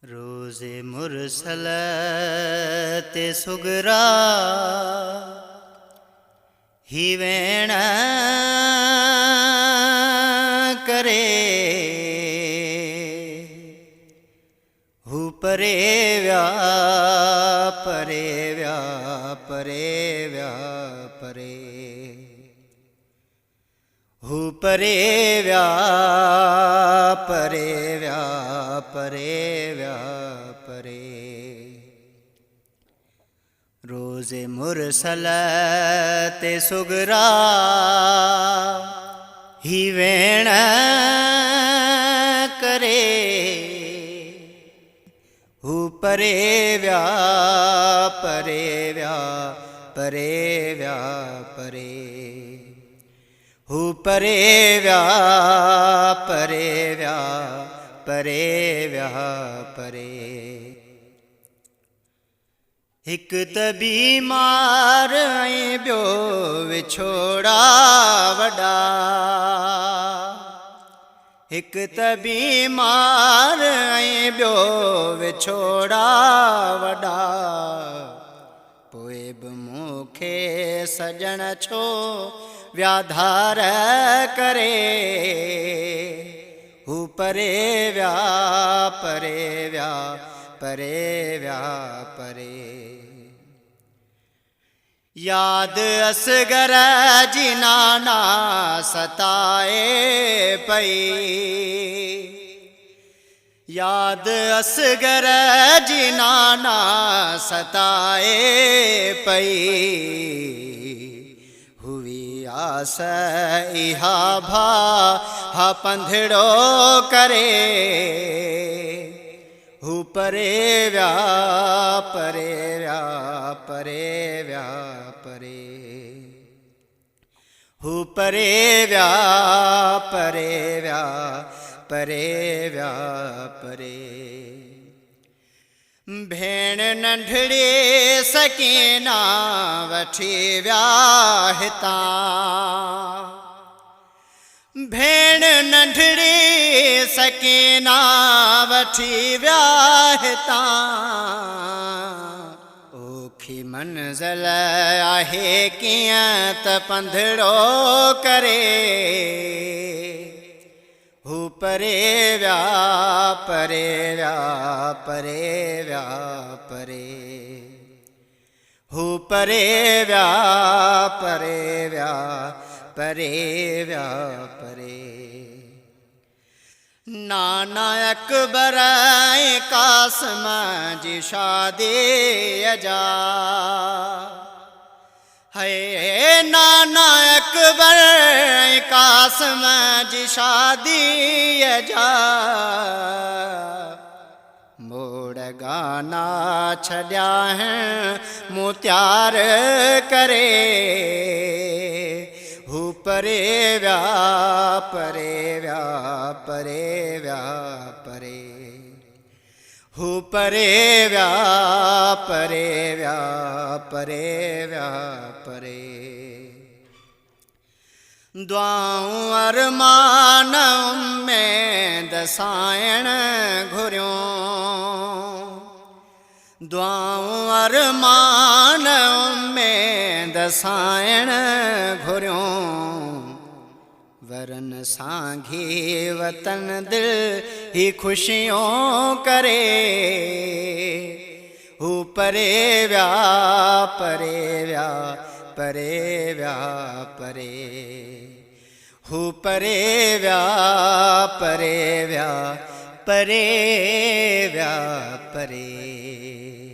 रोज़े मुरसल ते सुगरा ही वेण करे हु परे व्या परे व्या परे व्या परे हु परे व्या परे व्या परे व्या परे रोज़े मुरसल ते सुगरा ही वेण करे हु परे व्या परे व्या परे व्या परे हु परे व्या परे व्या परे व्या परे हिक त बीमार ऐं ॿियो विछोड़ा वॾा हिक त बीमार ऐं ॿियो विछोड़ा वॾा पोइ बि मूंखे सजण छो व्याधार करे हु परे व्या परे व्या परे व्या परे याद असगर जी नाना सताए पई याद असगर जी नाना सताए पई हुई आस इहा भा हा पंधड़ो करे हु परे व्या परे व्या परे व्या परे हु परे व्या परे व्या परे व्या परे भेण नंढड़ी सकीना वठी व्या हितां भेण नंढड़ी सकीना वठी व्या हितां ओखी मंज़िल आहे कीअं त पंधड़ो करे हु परे व्या परे व्या परे व्या परे हु परे व्या परे व्या परे व्या परे नाना अकबर ऐं कासिम जी शादी जा है नाना अकबर ऐं कासिम जी शादी जा मोड़ गाना छॾिया हैं मूं त्यार करे हु परे व्या परे व्या परे व्या परे हु परे व्या परे व्या परे व्या परे दुआऊं अरमान में दसाइण घुरियों दुआऊं अरमान में दसाइण घुरियों वरन सांघी वतन दिल ही खुशियों करे हु परे व्या परे व्या परे व्या परे हु परे व्या परे व्या परे व्या परे